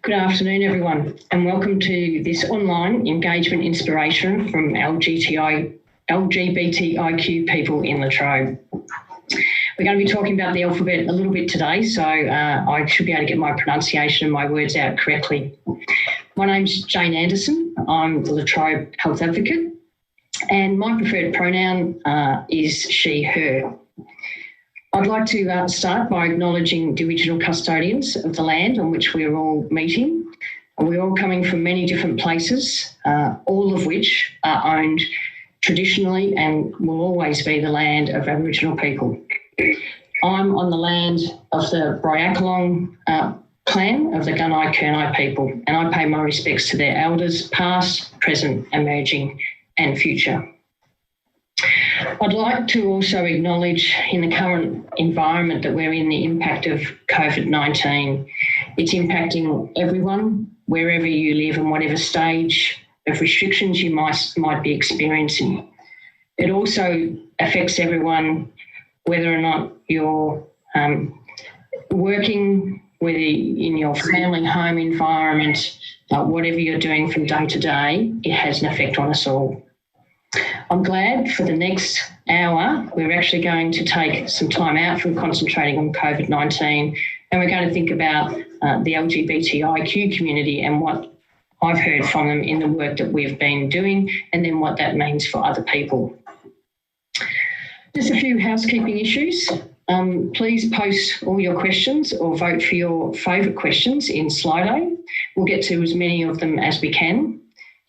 Good afternoon, everyone, and welcome to this online engagement inspiration from LGBTIQ people in Latrobe. We're going to be talking about the alphabet a little bit today, so I should be able to get my pronunciation and my words out correctly. My name's Jane Anderson. I'm the Latrobe Health Advocate, and my preferred pronoun is she, her. I'd like to start by acknowledging the original custodians of the land on which we are all meeting. We're all coming from many different places, all of which are owned traditionally and will always be the land of Aboriginal people. I'm on the land of the Bryakalong clan of the Gunai-Kurnai people, and I pay my respects to their elders, past, present, emerging and future. I'd like to also acknowledge in the current environment that we're in the impact of COVID-19. It's impacting everyone, wherever you live and whatever stage of restrictions you might be experiencing. It also affects everyone, whether or not you're working, whether in your family home environment, whatever you're doing from day to day, it has an effect on us all. I'm glad for the next hour we're actually going to take some time out from concentrating on COVID-19, and we're going to think about the LGBTIQ community and what I've heard from them in the work that we've been doing, and then what that means for other people. Just a few housekeeping issues. Please post all your questions or vote for your favourite questions in Slido. We'll get to as many of them as we can.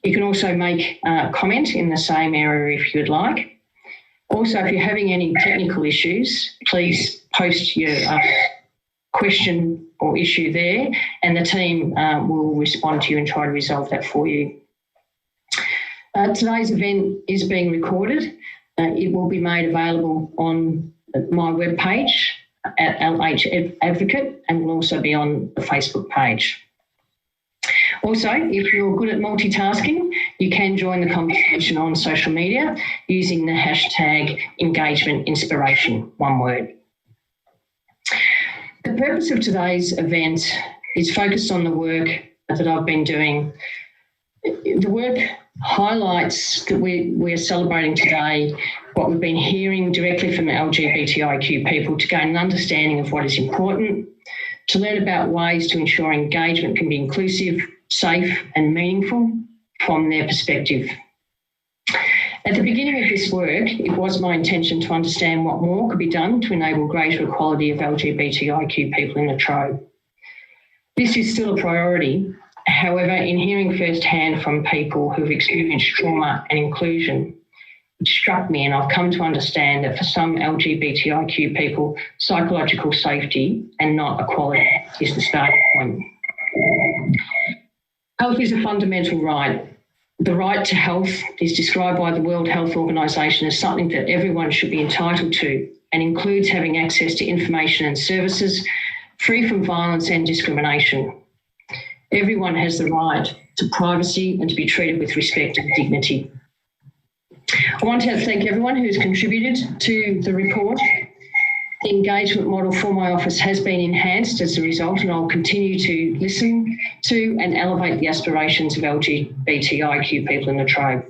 You can also make a comment in the same area if you'd like. Also, if you're having any technical issues, please post your question or issue there, and the team will respond to you and try to resolve that for you. Today's event is being recorded. It will be made available on my webpage at LH Advocate, and will also be on the Facebook page. Also, if you're good at multitasking, you can join the conversation on social media using the hashtag engagement inspiration, one word. The purpose of today's event is focused on the work that I've been doing. The work highlights that we're celebrating today what we've been hearing directly from the LGBTIQ people to gain an understanding of what is important, to learn about ways to ensure engagement can be inclusive, safe and meaningful from their perspective. At the beginning of this work, it was my intention to understand what more could be done to enable greater equality of LGBTIQ people in Latrobe. This is still a priority. However, in hearing firsthand from people who've experienced trauma and inclusion, it struck me, and I've come to understand that for some LGBTIQ people, psychological safety and not equality is the starting point. Health is a fundamental right. The right to health is described by the World Health Organization as something that everyone should be entitled to, and includes having access to information and services free from violence and discrimination. Everyone has the right to privacy and to be treated with respect and dignity. I want to thank everyone who's contributed to the report. The engagement model for my office has been enhanced as a result, and I'll continue to listen to and elevate the aspirations of LGBTIQ people in Latrobe.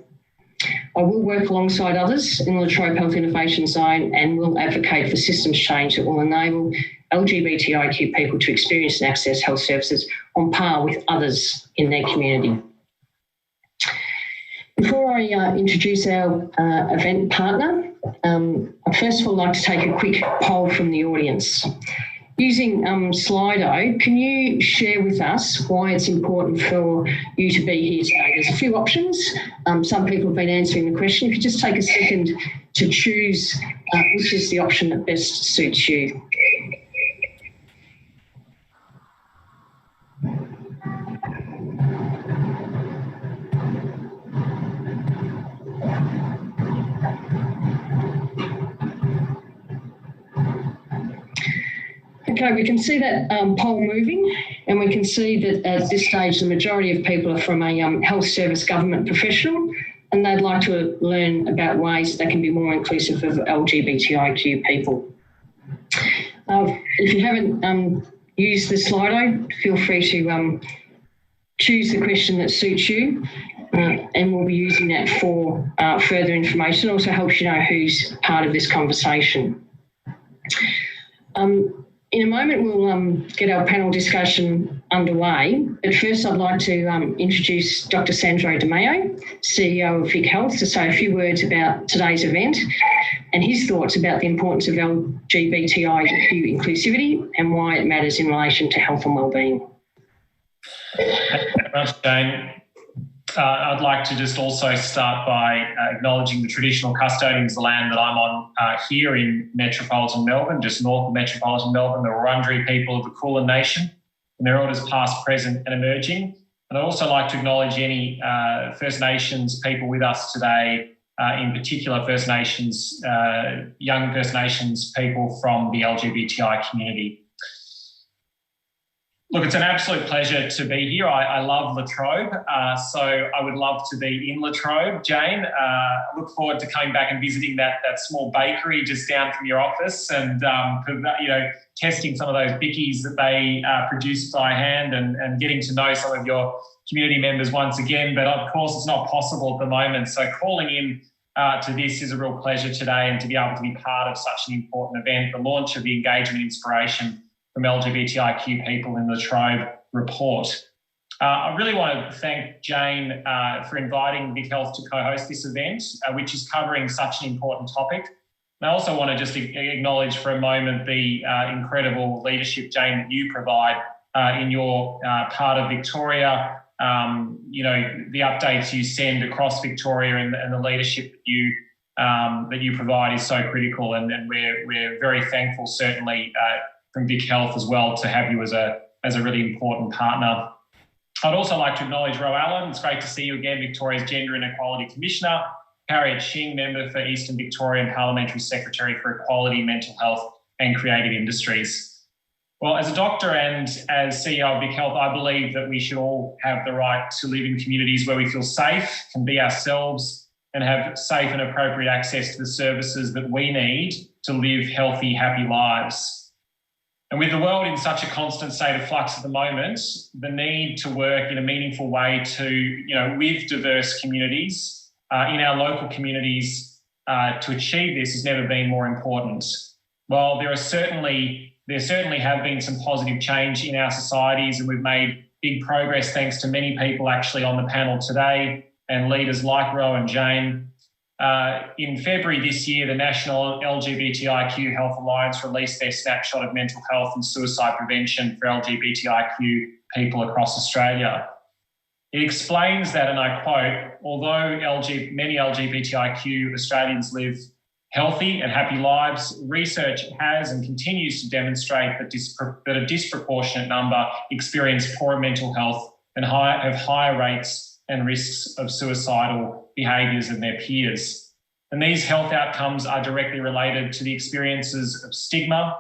I will work alongside others in the Latrobe Health Innovation Zone and will advocate for systems change that will enable LGBTIQ people to experience and access health services on par with others in their community. Before I introduce our event partner, I'd first of all like to take a quick poll from the audience. Using Slido, can you share with us why it's important for you to be here today? There's a few options. Some people have been answering the question. If you just take a second to choose which is the option that best suits you. Okay, we can see that poll moving, and we can see that at this stage the majority of people are from a health service government professional, and they'd like to learn about ways they can be more inclusive of LGBTIQ people. If you haven't used the Slido, feel free to choose the question that suits you, and we'll be using that for further information. It also helps you know who's part of this conversation. In a moment, we'll get our panel discussion underway, but first I'd like to introduce Dr. Sandro Demaio, CEO of VicHealth, to say a few words about today's event and his thoughts about the importance of LGBTIQ inclusivity and why it matters in relation to health and wellbeing. Thank you very much, Jane. I'd like to just also start by acknowledging the traditional custodians of the land that I'm on here in metropolitan Melbourne, just north of metropolitan Melbourne, the Wurundjeri people of the Kulin Nation, and their elders past, present and emerging. And I'd also like to acknowledge any First Nations people with us today, in particular First Nations, young First Nations people from the LGBTI community. Look, it's an absolute pleasure to be here. I love Latrobe, so I would love to be in Latrobe, Jane. I look forward to coming back and visiting that small bakery just down from your office and, testing some of those bickies that they produce by hand and getting to know some of your community members once again. But of course, it's not possible at the moment. So calling in to this is a real pleasure today, and to be able to be part of such an important event, the launch of the Engagement Inspiration from LGBTIQ people in the Latrobe report. I really want to thank Jane for inviting VicHealth to co-host this event, which is covering such an important topic. And I also want to just acknowledge for a moment the incredible leadership, Jane, that you provide in your part of Victoria. The updates you send across Victoria and the leadership that you provide is so critical, and we're very thankful, certainly, from VicHealth as well, to have you as a really important partner. I'd also like to acknowledge Ro Allen. It's great to see you again, Victoria's Gender and Equality Commissioner. Harriet Shing, member for Eastern Victoria and Parliamentary Secretary for Equality, Mental Health and Creative Industries. Well, as a doctor and as CEO of VicHealth, I believe that we should all have the right to live in communities where we feel safe, can be ourselves, and have safe and appropriate access to the services that we need to live healthy, happy lives. And with the world in such a constant state of flux at the moment, the need to work in a meaningful way with diverse communities in our local communities to achieve this has never been more important. While there certainly have been some positive change in our societies, and we've made big progress thanks to many people actually on the panel today and leaders like Ro and Jane. In February this year, the National LGBTIQ Health Alliance released their snapshot of mental health and suicide prevention for LGBTIQ people across Australia. It explains that, and I quote, although many LGBTIQ Australians live healthy and happy lives, research has and continues to demonstrate that a disproportionate number experience poor mental health and have higher rates and risks of suicidal behaviours than their peers. And these health outcomes are directly related to the experiences of stigma,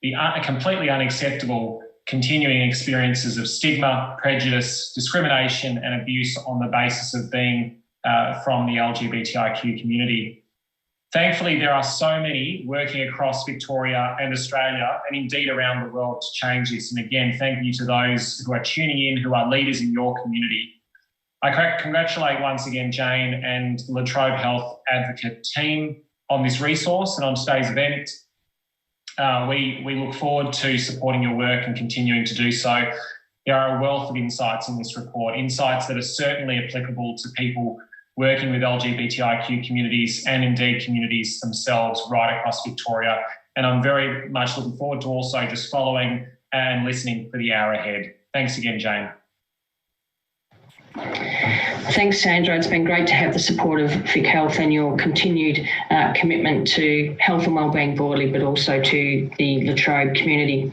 the completely unacceptable continuing experiences of stigma, prejudice, discrimination and abuse on the basis of being from the LGBTIQ community. Thankfully, there are so many working across Victoria and Australia, and indeed around the world, to change this. And again, thank you to those who are tuning in, who are leaders in your community. I congratulate once again Jane and the Latrobe Health Advocate team on this resource and on today's event. We look forward to supporting your work and continuing to do so. There are a wealth of insights in this report, insights that are certainly applicable to people working with LGBTIQ communities and indeed communities themselves right across Victoria. And I'm very much looking forward to also just following and listening for the hour ahead. Thanks again, Jane. Thanks, Sandro. It's been great to have the support of VicHealth and your continued commitment to health and wellbeing broadly, but also to the Latrobe community.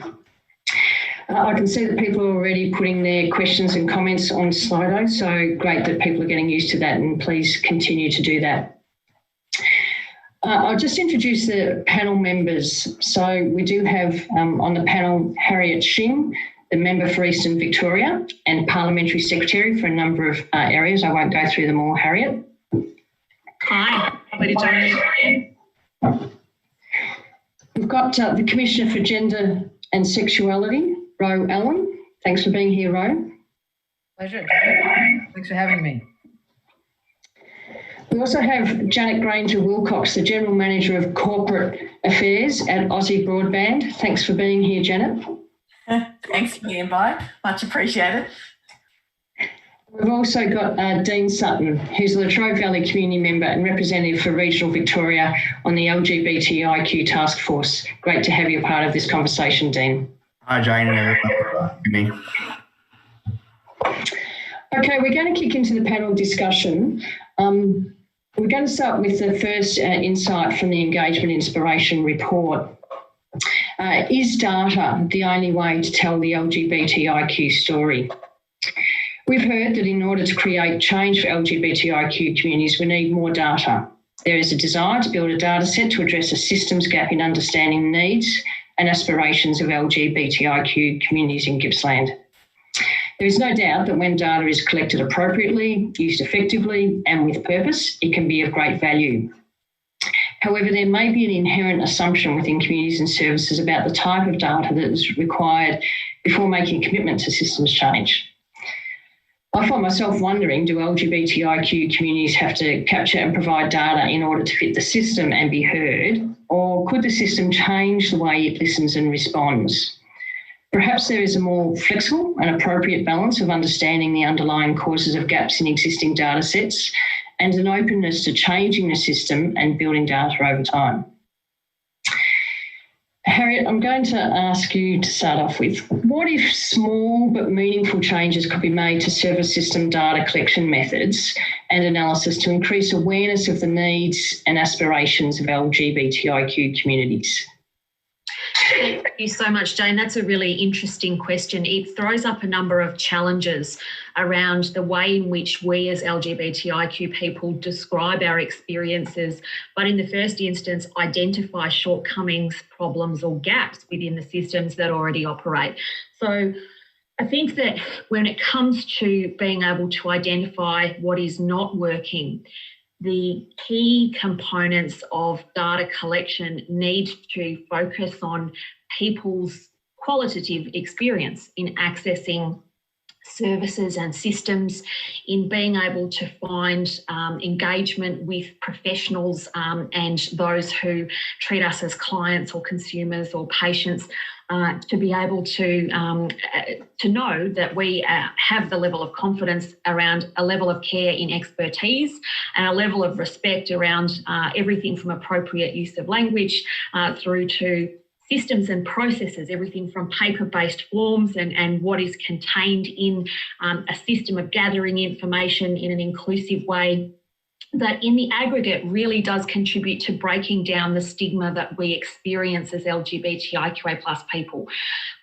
I can see that people are already putting their questions and comments on Slido, so great that people are getting used to that, and please continue to do that. I'll just introduce the panel members. So we do have on the panel Harriet Shing, the member for Eastern Victoria and Parliamentary Secretary for a number of areas. I won't go through them all, Harriet. Hi, lovely to join you. We've got the Commissioner for Gender and Sexuality, Ro Allen. Thanks for being here, Ro. Pleasure, Jane. Thanks for having me. We also have Janet Granger Wilcox, the General Manager of Corporate Affairs at Aussie Broadband. Thanks for being here, Janet. Thanks for the invite. Much appreciated. We've also got Dean Sutton, who's the Latrobe Valley Community Member and Representative for Regional Victoria on the LGBTIQ Taskforce. Great to have you a part of this conversation, Dean. Hi, Jane and everyone. Okay, we're going to kick into the panel discussion. We're going to start with the first insight from the Engagement Inspiration report. Is data the only way to tell the LGBTIQ story? We've heard that in order to create change for LGBTIQ communities, we need more data. There is a desire to build a data set to address a systems gap in understanding the needs and aspirations of LGBTIQ communities in Gippsland. There is no doubt that when data is collected appropriately, used effectively and with purpose, it can be of great value. However, there may be an inherent assumption within communities and services about the type of data that is required before making a commitment to systems change. I find myself wondering, do LGBTIQ communities have to capture and provide data in order to fit the system and be heard, or could the system change the way it listens and responds? Perhaps there is a more flexible and appropriate balance of understanding the underlying causes of gaps in existing data sets and an openness to changing the system and building data over time. Harriet, I'm going to ask you to start off with, what if small but meaningful changes could be made to service system data collection methods and analysis to increase awareness of the needs and aspirations of LGBTIQ communities? Thank you so much, Jane. That's a really interesting question. It throws up a number of challenges around the way in which we as LGBTIQ people describe our experiences, but in the first instance, identify shortcomings, problems or gaps within the systems that already operate. So I think that when it comes to being able to identify what is not working, the key components of data collection need to focus on people's qualitative experience in accessing services and systems, in being able to find engagement with professionals and those who treat us as clients or consumers or patients, to be able to know that we have the level of confidence around a level of care in expertise and a level of respect around everything from appropriate use of language through to systems and processes, everything from paper-based forms and what is contained in a system of gathering information in an inclusive way, that in the aggregate really does contribute to breaking down the stigma that we experience as LGBTIQA+ people.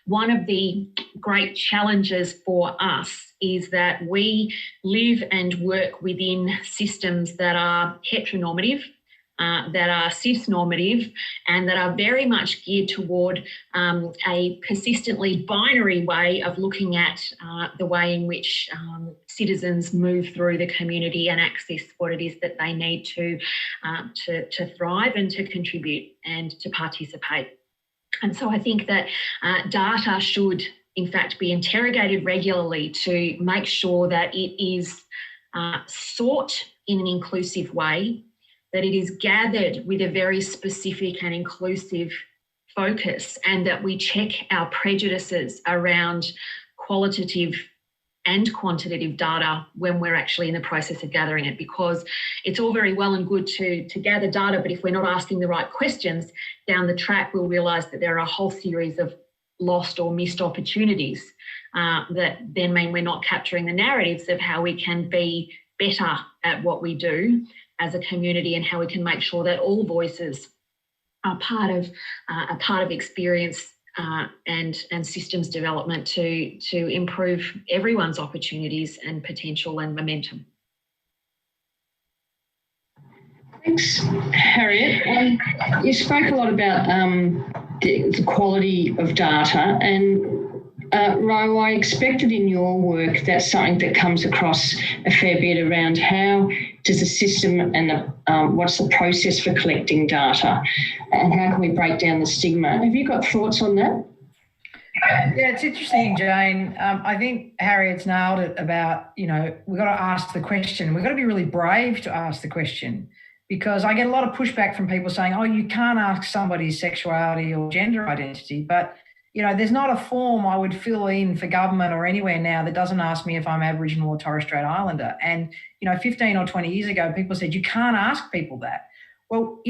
One of the great challenges for us is that we live and work within systems that are heteronormative, that are cis-normative, and that are very much geared toward a persistently binary way of looking at the way in which citizens move through the community and access what it is that they need to thrive and to contribute and to participate. And so I think that data should, in fact, be interrogated regularly to make sure that it is sought in an inclusive way, that it is gathered with a very specific and inclusive focus, and that we check our prejudices around qualitative and quantitative data when we're actually in the process of gathering it, because it's all very well and good to gather data, but if we're not asking the right questions down the track, we'll realise that there are a whole series of lost or missed opportunities that then mean we're not capturing the narratives of how we can be better at what we do as a community and how we can make sure that all voices are part of experience and systems development to improve everyone's opportunities and potential and momentum. Thanks, Harriet. You spoke a lot about the quality of data, and Ro, I expected in your work that's something that comes across a fair bit around how does the system and what's the process for collecting data and how can we break down the stigma. Have you got thoughts on that? Yeah, it's interesting, Jane. I think Harriet's nailed it about, we've got to ask the question. We've got to be really brave to ask the question, because I get a lot of pushback from people saying, oh, you can't ask somebody's sexuality or gender identity. But, there's not a form I would fill in for government or anywhere now that doesn't ask me if I'm Aboriginal or Torres Strait Islander. And, 15 or 20 years ago, people said, you can't ask people that. Well,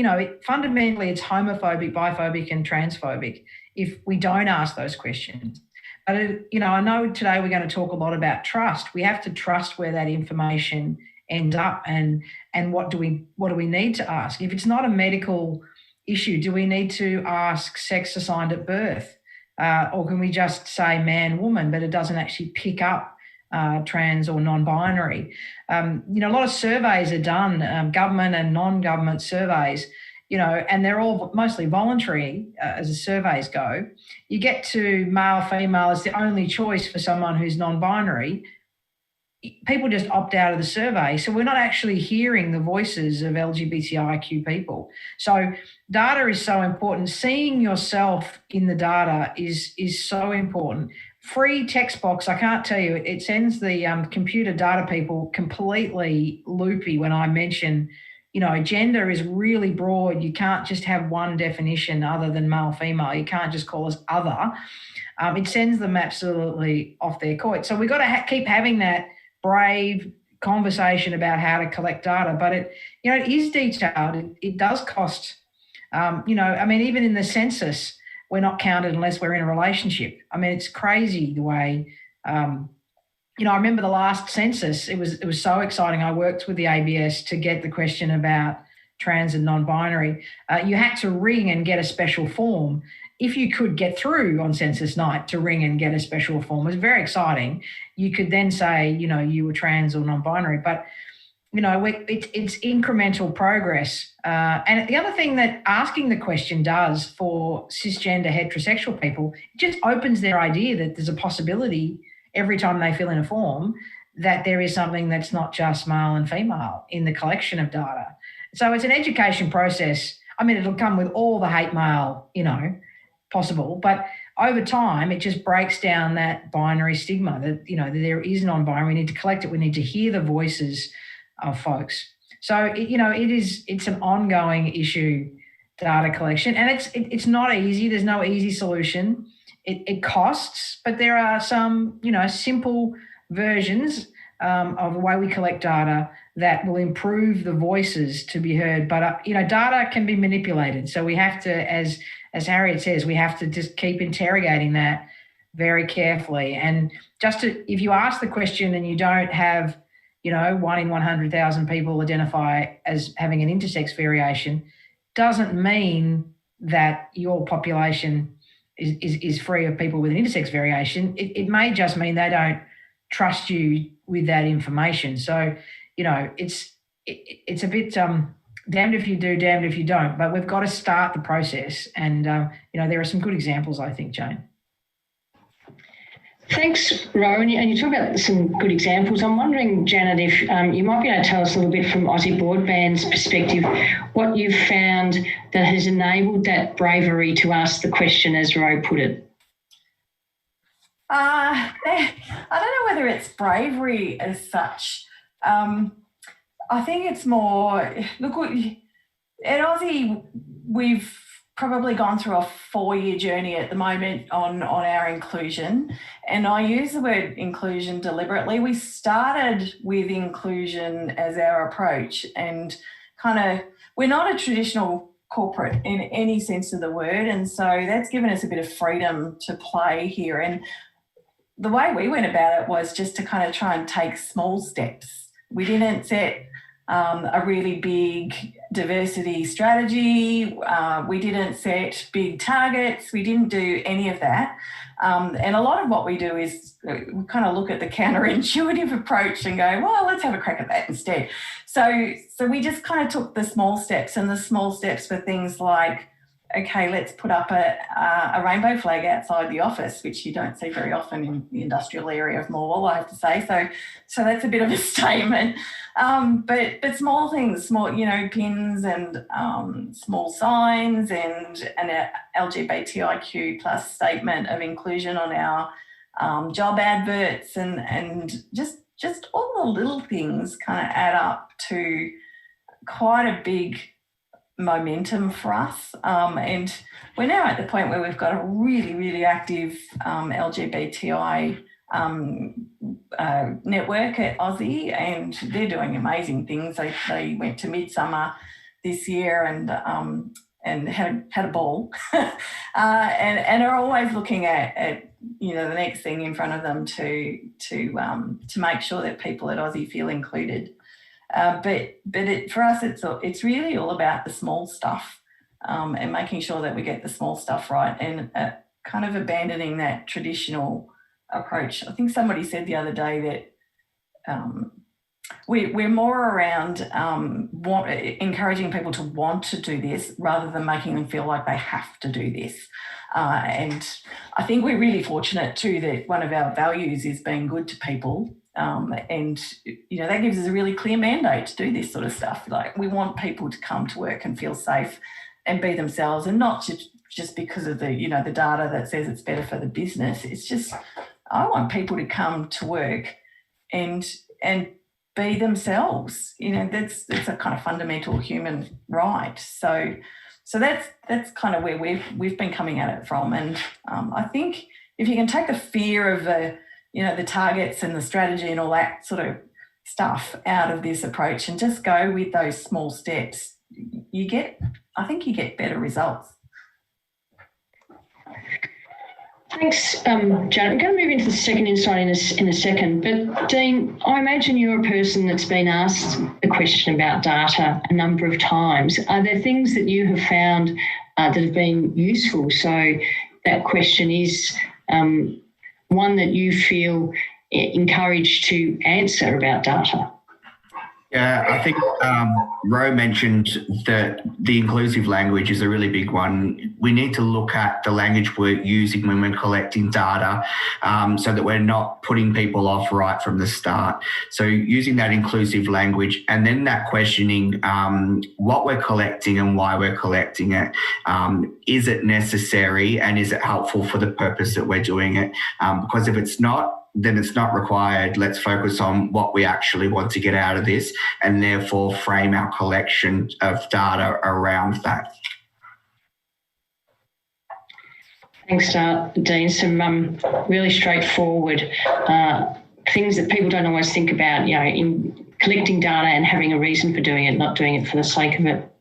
fundamentally, it's homophobic, biphobic and transphobic if we don't ask those questions. But, I know today we're going to talk a lot about trust. We have to trust where that information ends up, and what do we need to ask? If it's not a medical issue, do we need to ask sex assigned at birth? Or can we just say man, woman, but it doesn't actually pick up trans or non-binary? A lot of surveys are done, government and non-government surveys, and they're all mostly voluntary as the surveys go. You get to male, female as the only choice for someone who's non-binary. People just opt out of the survey. So we're not actually hearing the voices of LGBTIQ people. So data is so important. Seeing yourself in the data is so important. Free text box, I can't tell you, it sends the computer data people completely loopy when I mention, gender is really broad. You can't just have one definition other than male, female. You can't just call us other. It sends them absolutely off their court. So we've got to keep having that brave conversation about how to collect data, but it is detailed. It does cost, even in the census, we're not counted unless we're in a relationship. It's crazy the way, I remember the last census, it was so exciting. I worked with the ABS to get the question about trans and non-binary. You had to ring and get a special form. If you could get through on census night to ring and get a special form, it was very exciting. You could then say, you were trans or non-binary, but, it's incremental progress. And the other thing that asking the question does for cisgender heterosexual people, it just opens their idea that there's a possibility every time they fill in a form that there is something that's not just male and female in the collection of data. So it's an education process. It'll come with all the hate mail, possible, but over time it just breaks down that binary stigma that that there is non-binary. We need to collect it. We need to hear the voices of folks. So it's an ongoing issue, data collection, and it's not easy. There's no easy solution. It costs, but there are some simple versions of the way we collect data that will improve the voices to be heard. But data can be manipulated, so we have to, as Harriet says, we have to just keep interrogating that very carefully. And if you ask the question and you don't have, 1 in 100,000 people identify as having an intersex variation, doesn't mean that your population is free of people with an intersex variation. It may just mean they don't trust you with that information. So, it's a bit damned if you do, damned if you don't, but we've got to start the process. And, there are some good examples, I think, Jane. Thanks, Ro. And you talk about some good examples. I'm wondering, Janet, if you might be able to tell us a little bit from Aussie Broadband's perspective, what you've found that has enabled that bravery to ask the question, as Ro put it. I don't know whether it's bravery as such. I think it's more, look, at Aussie, we've probably gone through a 4-year journey at the moment on our inclusion. And I use the word inclusion deliberately. We started with inclusion as our approach, and we're not a traditional corporate in any sense of the word. And so that's given us a bit of freedom to play here. And the way we went about it was just to try and take small steps. We didn't set a really big diversity strategy. We didn't set big targets. We didn't do any of that. And a lot of what we do is we look at the counterintuitive approach and go, well, let's have a crack at that instead. So we just took the small steps, and the small steps were things like okay, let's put up a rainbow flag outside the office, which you don't see very often in the industrial area of Morwell, I have to say. So that's a bit of a statement. But small things, small, pins and small signs and an LGBTIQ plus statement of inclusion on our job adverts and just all the little things kind of add up to quite a big momentum for us. And we're now at the point where we've got a really, really active LGBTI network at Aussie, and they're doing amazing things. They went to Midsummer this year and had a ball and are always looking at the next thing in front of them to make sure that people at Aussie feel included. But for us, it's really all about the small stuff and making sure that we get the small stuff right and kind of abandoning that traditional approach. I think somebody said the other day that we're more around encouraging people to want to do this rather than making them feel like they have to do this. And I think we're really fortunate too that one of our values is being good to people. And that gives us a really clear mandate to do this sort of stuff. Like, we want people to come to work and feel safe and be themselves, and not just because of the the data that says it's better for the business. It's just, I want people to come to work and be themselves. That's a kind of fundamental human right. So that's kind of where we've been coming at it from. And I think if you can take the fear of the targets and the strategy and all that sort of stuff out of this approach and just go with those small steps, I think you get better results. Thanks, Janet. I'm going to move into the second insight in a second. But Dean, I imagine you're a person that's been asked a question about data a number of times. Are there things that you have found that have been useful? So that question is one that you feel encouraged to answer about data. Yeah, I think Ro mentioned that the inclusive language is a really big one. We need to look at the language we're using when we're collecting data so that we're not putting people off right from the start. So using that inclusive language and then that questioning what we're collecting and why we're collecting it. Is it necessary and is it helpful for the purpose that we're doing it? Because if it's not, then it's not required. Let's focus on what we actually want to get out of this and therefore frame our collection of data around that. Thanks, Dean. Some really straightforward things that people don't always think about, in collecting data and having a reason for doing it, not doing it for the sake of it.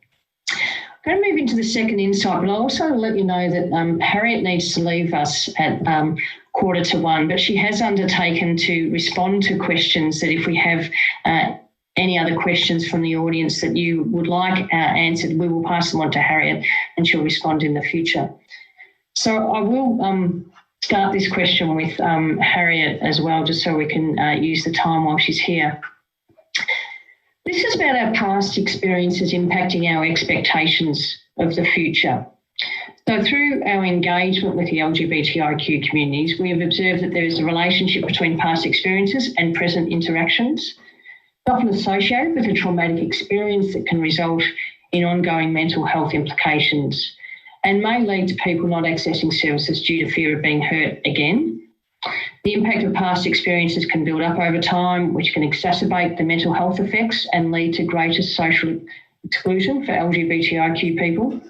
I'm going to move into the second insight, but I'll also let you know that Harriet needs to leave us at 1:45, but she has undertaken to respond to questions that if we have any other questions from the audience that you would like answered, we will pass them on to Harriet and she'll respond in the future. So I will start this question with Harriet as well, just so we can use the time while she's here. This is about our past experiences impacting our expectations of the future. So through our engagement with the LGBTIQ communities, we have observed that there is a relationship between past experiences and present interactions, often associated with a traumatic experience that can result in ongoing mental health implications and may lead to people not accessing services due to fear of being hurt again. The impact of past experiences can build up over time, which can exacerbate the mental health effects and lead to greater social exclusion for LGBTIQ people.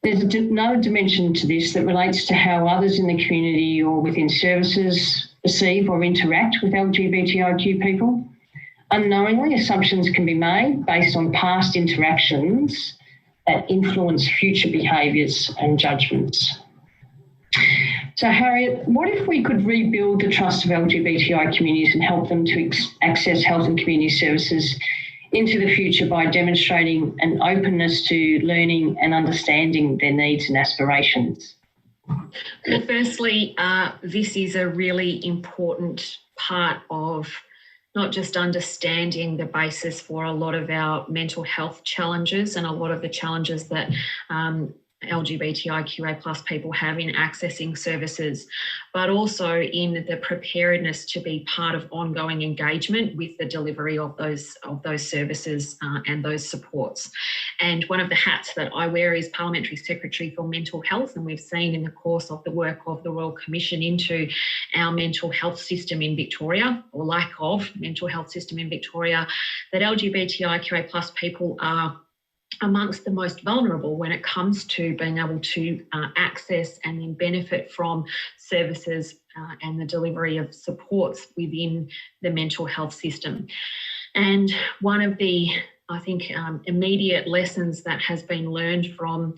There's another dimension to this that relates to how others in the community or within services perceive or interact with LGBTIQ people. Unknowingly, assumptions can be made based on past interactions that influence future behaviours and judgments. So, Harriet, what if we could rebuild the trust of LGBTI communities and help them to access health and community services into the future by demonstrating an openness to learning and understanding their needs and aspirations? Well, firstly, this is a really important part of not just understanding the basis for a lot of our mental health challenges and a lot of the challenges that LGBTIQA+ people have in accessing services, but also in the preparedness to be part of ongoing engagement with the delivery of those services and those supports. And one of the hats that I wear is Parliamentary Secretary for Mental Health, and we've seen in the course of the work of the Royal Commission into our mental health system in Victoria, or lack of mental health system in Victoria, that LGBTIQA+ people are amongst the most vulnerable when it comes to being able to access and then benefit from services and the delivery of supports within the mental health system. And one of the, I think, immediate lessons that has been learned from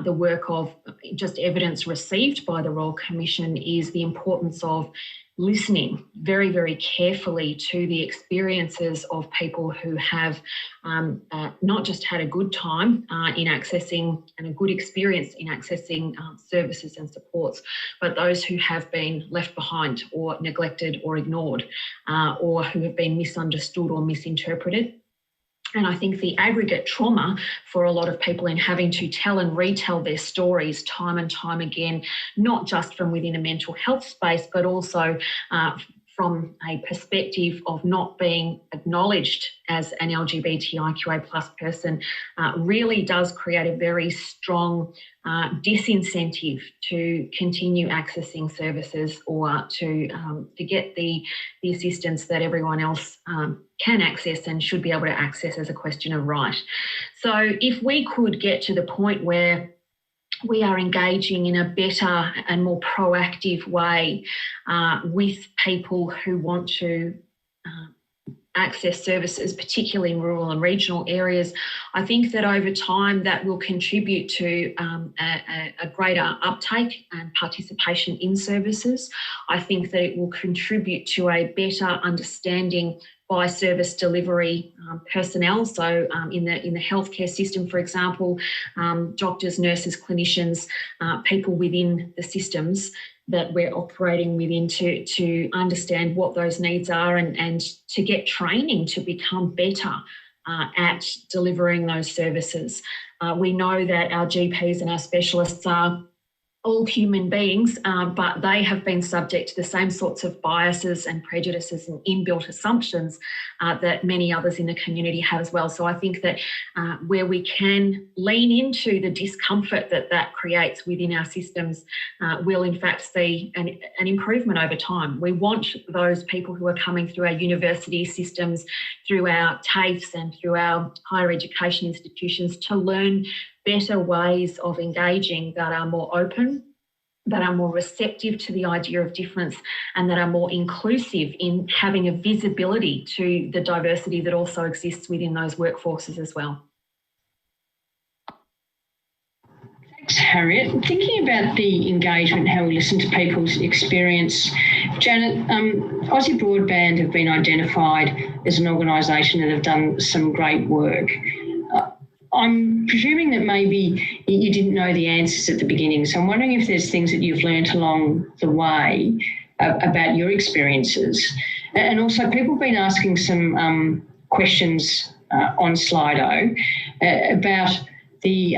the work of just evidence received by the Royal Commission is the importance of listening very, very carefully to the experiences of people who have not just had a good time in accessing and a good experience in accessing services and supports, but those who have been left behind or neglected or ignored or who have been misunderstood or misinterpreted. And I think the aggregate trauma for a lot of people in having to tell and retell their stories time and time again, not just from within a mental health space, but also from a perspective of not being acknowledged as an LGBTIQA+ person, really does create a very strong disincentive to continue accessing services or to get the assistance that everyone else can access and should be able to access as a question of right. So if we could get to the point where we are engaging in a better and more proactive way with people who want to access services, particularly in rural and regional areas, I think that over time that will contribute to a greater uptake and participation in services. I think that it will contribute to a better understanding by service delivery personnel. So in the healthcare system, for example, doctors, nurses, clinicians, people within the systems that we're operating within to understand what those needs are and to get training to become better at delivering those services. We know that our GPs and our specialists are all human beings, but they have been subject to the same sorts of biases and prejudices and inbuilt assumptions that many others in the community have as well. So I think that where we can lean into the discomfort that creates within our systems, will in fact see an improvement over time. We want those people who are coming through our university systems, through our TAFEs and through our higher education institutions to learn better ways of engaging that are more open, that are more receptive to the idea of difference, and that are more inclusive in having a visibility to the diversity that also exists within those workforces as well. Thanks, Harriet. Thinking about the engagement, how we listen to people's experience, Janet, Aussie Broadband have been identified as an organisation that have done some great work. I'm presuming that maybe you didn't know the answers at the beginning, so I'm wondering if there's things that you've learnt along the way about your experiences. And also people have been asking some questions on Slido about the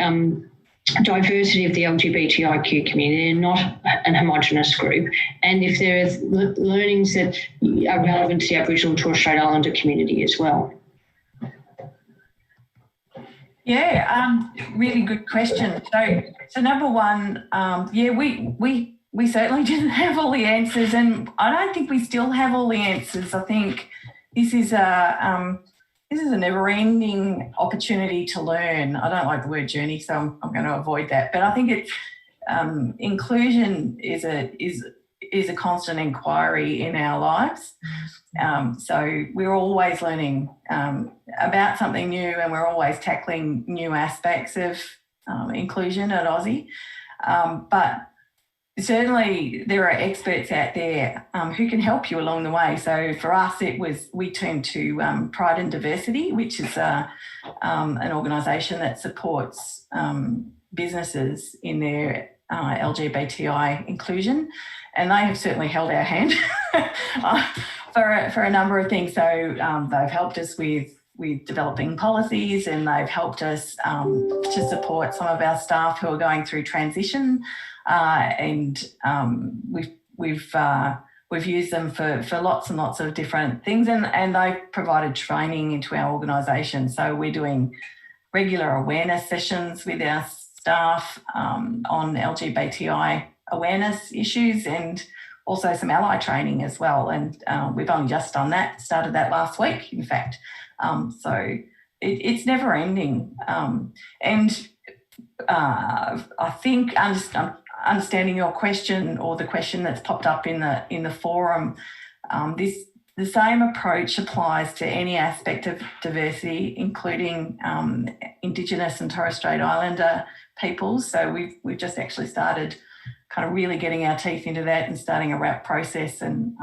diversity of the LGBTIQ community and not an homogenous group, and if there are learnings that are relevant to the Aboriginal and Torres Strait Islander community as well. Yeah, really good question. So number one, we certainly didn't have all the answers, and I don't think we still have all the answers. I think this is a never-ending opportunity to learn. I don't like the word journey, so I'm going to avoid that. But I think it's inclusion is a constant inquiry in our lives. So we're always learning about something new, and we're always tackling new aspects of inclusion at Aussie. But certainly there are experts out there who can help you along the way. So for us, we turned to Pride and Diversity, which is an organisation that supports businesses in their LGBTI inclusion, and they have certainly held our hand for a number of things. So they've helped us with with developing policies, and they've helped us to support some of our staff who are going through transition, and we've used them for lots and lots of different things, and they've provided training into our organisation. So we're doing regular awareness sessions with our staff on LGBTI awareness issues, and also some ally training as well. And we've only just done that, started that last week, in fact. So it's never ending. And I think understanding your question, or the question that's popped up in the forum, the same approach applies to any aspect of diversity, including Indigenous and Torres Strait Islander peoples. So we've just actually started kind of really getting our teeth into that and starting a RAP process, and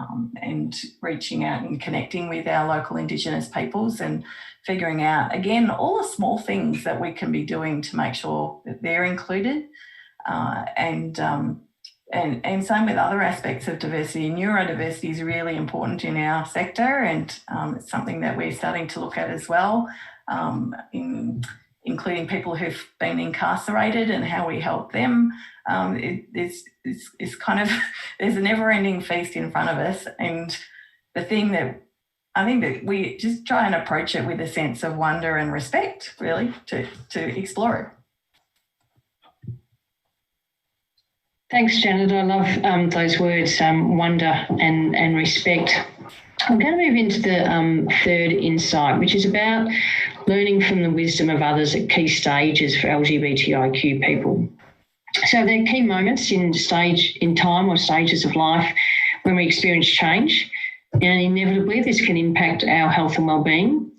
reaching out and connecting with our local Indigenous peoples and figuring out, again, all the small things that we can be doing to make sure that they're included. And same with other aspects of diversity. Neurodiversity is really important in our sector, and it's something that we're starting to look at as well, including people who've been incarcerated and how we help them. It's kind of, there's a never-ending feast in front of us, and the thing that I think that we just try and approach it with a sense of wonder and respect, really, to explore it. Thanks, Janet. I love those words, wonder and respect. I'm going to move into the third insight, which is about learning from the wisdom of others at key stages for LGBTIQ people. So there are key moments in time or stages of life when we experience change, and inevitably this can impact our health and well-being.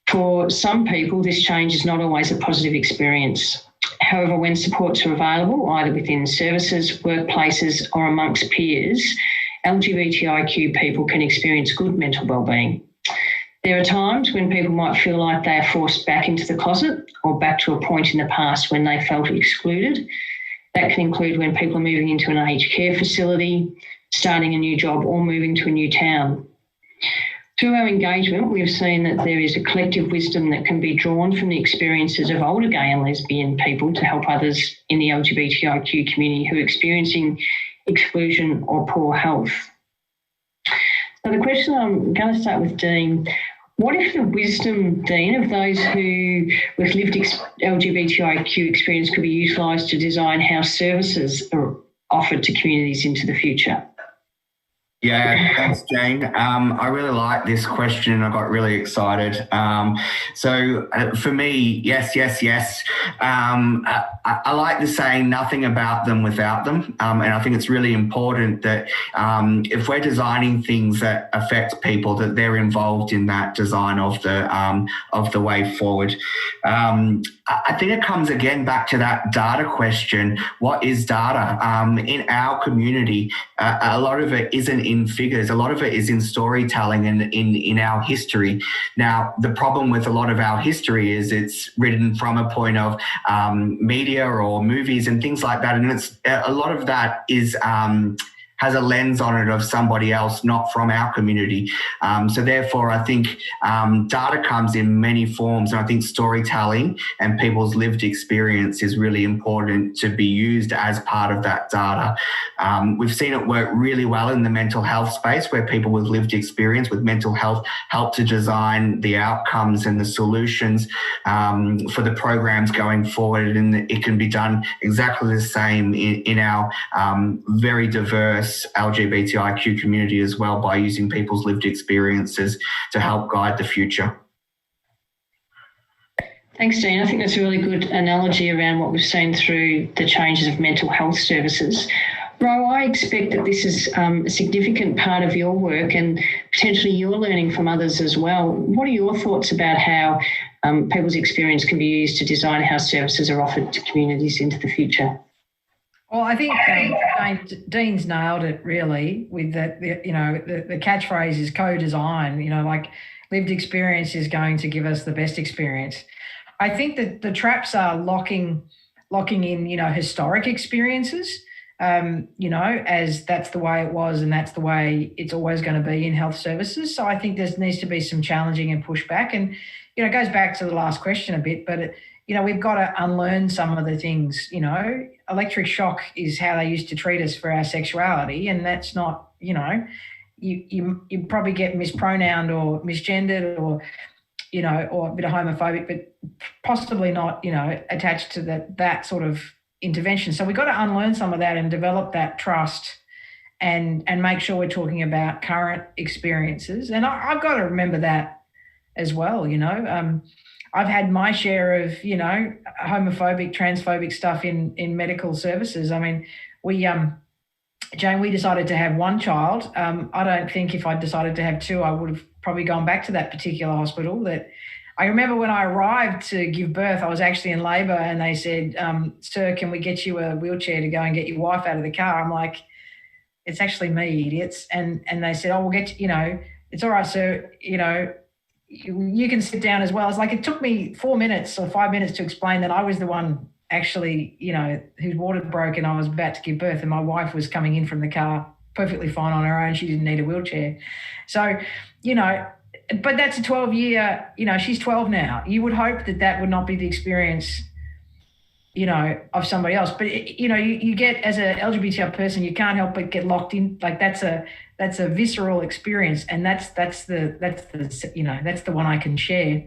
For some people, this change is not always a positive experience. However, when supports are available, either within services, workplaces, or amongst peers, LGBTIQ people can experience good mental well-being. There are times when people might feel like they are forced back into the closet or back to a point in the past when they felt excluded. That can include when people are moving into an aged care facility, starting a new job, or moving to a new town. Through our engagement, we've seen that there is a collective wisdom that can be drawn from the experiences of older gay and lesbian people to help others in the LGBTIQ community who are experiencing exclusion or poor health. So the question, I'm going to start with Dean. What if the wisdom, Dean, of those who with lived LGBTIQ experience could be utilised to design how services are offered to communities into the future? Yeah, thanks, Jane. I really like this question. I got really excited. So for me, yes. I like the saying, nothing about them without them. And I think it's really important that if we're designing things that affect people, that they're involved in that design of the way forward. I think it comes again back to that data question. What is data? In our community, a lot of it isn't in figures. A lot of it is in storytelling and in our history. Now, the problem with a lot of our history is it's written from a point of media or movies and things like that. And it's a lot of that is has a lens on it of somebody else, not from our community. So therefore, I think data comes in many forms. And I think storytelling and people's lived experience is really important to be used as part of that data. We've seen it work really well in the mental health space, where people with lived experience with mental health help to design the outcomes and the solutions for the programs going forward. And it can be done exactly the same in our very diverse LGBTIQ community as well, by using people's lived experiences to help guide the future. Thanks, Dean. I think that's a really good analogy around what we've seen through the changes of mental health services. Ro, I expect that this is a significant part of your work and potentially you're learning from others as well. What are your thoughts about how people's experience can be used to design how services are offered to communities into the future? Well, I think Dean's nailed it really with that. The catchphrase is co-design. Like lived experience is going to give us the best experience. I think that the traps are locking in, historic experiences. as that's the way it was and that's the way it's always going to be in health services. So I think there needs to be some challenging and pushback. And, it goes back to the last question a bit, but, we've got to unlearn some of the things. Electric shock is how they used to treat us for our sexuality, and that's not, you probably get mispronounced or misgendered or, or a bit of homophobic, but possibly not, attached to that sort of intervention. So we've got to unlearn some of that and develop that trust and make sure we're talking about current experiences. And I've got to remember that as well, I've had my share of, homophobic, transphobic stuff in medical services. I mean, Jane, we decided to have one child. I don't think if I'd decided to have two, I would have probably gone back to that particular hospital. That I remember when I arrived to give birth, I was actually in labour and they said, sir, can we get you a wheelchair to go and get your wife out of the car? I'm like, it's actually me, idiots. And they said, oh, we'll get you, it's all right, sir, you can sit down as well. It's like it took me 4 minutes or 5 minutes to explain that I was the one actually, whose water broke and I was about to give birth, and my wife was coming in from the car perfectly fine on her own. She didn't need a wheelchair. So, but that's a 12-year, she's 12 now. You would hope that would not be the experience, of somebody else. But, you get, as a LGBTI person, you can't help but get locked in. Like that's a visceral experience. And that's the one I can share.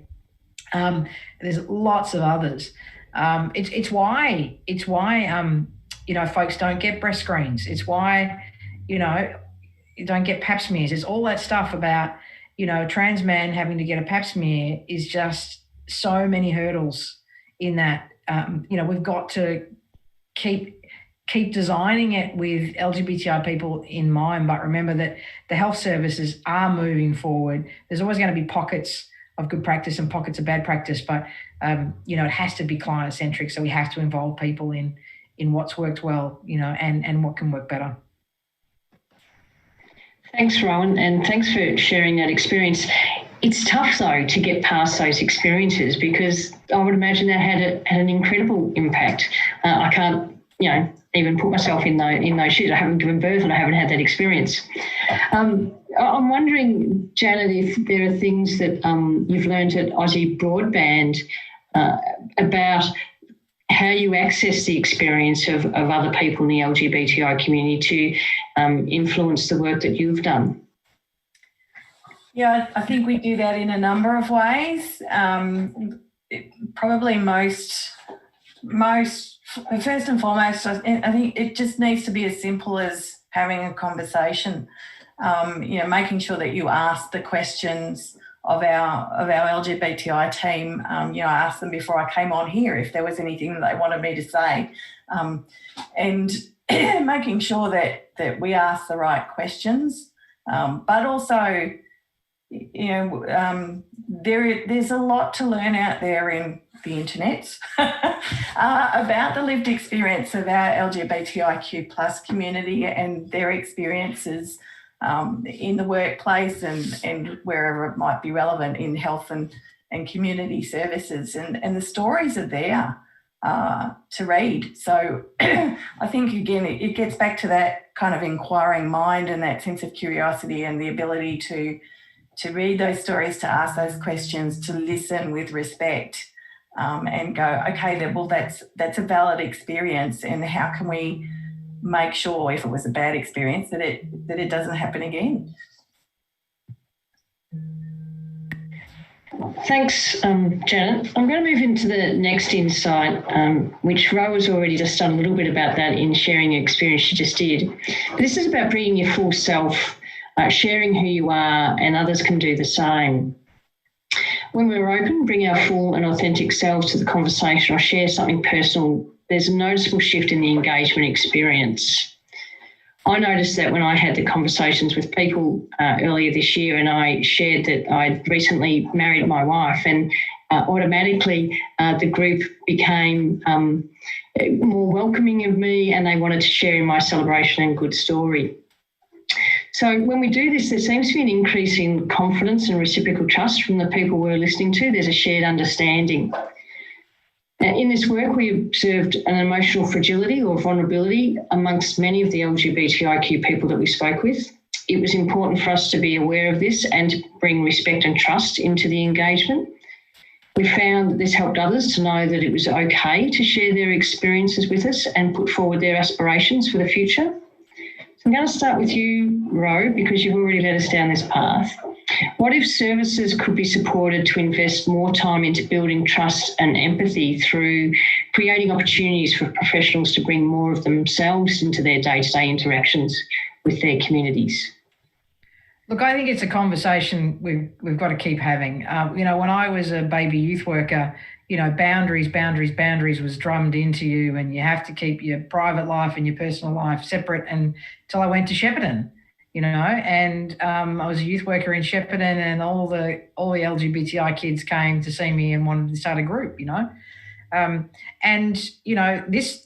There's lots of others. It's why folks don't get breast screens. It's why, you don't get pap smears. It's all that stuff about, a trans man having to get a pap smear is just so many hurdles in that. We've got to keep designing it with LGBTI people in mind, but remember that the health services are moving forward. There's always going to be pockets of good practice and pockets of bad practice, but it has to be client-centric. So we have to involve people in what's worked well, and what can work better. Thanks, Rowan, and thanks for sharing that experience. It's tough, though, to get past those experiences because I would imagine that had an incredible impact. I can't, even put myself in those shoes. I haven't given birth and I haven't had that experience. I'm wondering, Janet, if there are things that you've learned at Aussie Broadband about how you access the experience of other people in the LGBTI community to influence the work that you've done. Yeah, I think we do that in a number of ways. Probably most first and foremost, I think it just needs to be as simple as having a conversation. Making sure that you ask the questions of our LGBTI team. I asked them before I came on here if there was anything that they wanted me to say, and making sure that we ask the right questions, but also. There's a lot to learn out there in the internet about the lived experience of our LGBTIQ plus community and their experiences in the workplace and wherever it might be relevant in health and community services. And the stories are there to read. So I think, again, it gets back to that kind of inquiring mind and that sense of curiosity and the ability to read those stories, to ask those questions, to listen with respect, and go, okay, that's a valid experience, and how can we make sure, if it was a bad experience, that it doesn't happen again. Thanks, Janet. I'm going to move into the next insight, which Ro has already just done a little bit about that in sharing the experience she just did. But this is about bringing your full self, sharing who you are, and others can do the same. When we're open, bring our full and authentic selves to the conversation or share something personal, there's a noticeable shift in the engagement experience. I noticed that when I had the conversations with people earlier this year, and I shared that I'd recently married my wife, and automatically the group became more welcoming of me, and they wanted to share in my celebration and good story. So when we do this, there seems to be an increase in confidence and reciprocal trust from the people we're listening to. There's a shared understanding. In this work, we observed an emotional fragility or vulnerability amongst many of the LGBTIQ people that we spoke with. It was important for us to be aware of this and to bring respect and trust into the engagement. We found that this helped others to know that it was okay to share their experiences with us and put forward their aspirations for the future. So I'm going to start with you, Ro, because you've already led us down this path. What if services could be supported to invest more time into building trust and empathy through creating opportunities for professionals to bring more of themselves into their day-to-day interactions with their communities? Look, I think it's a conversation we've got to keep having. When I was a baby youth worker, boundaries was drummed into you, and you have to keep your private life and your personal life separate until I went to Shepparton, and I was a youth worker in Shepparton, and all the LGBTI kids came to see me and wanted to start a group,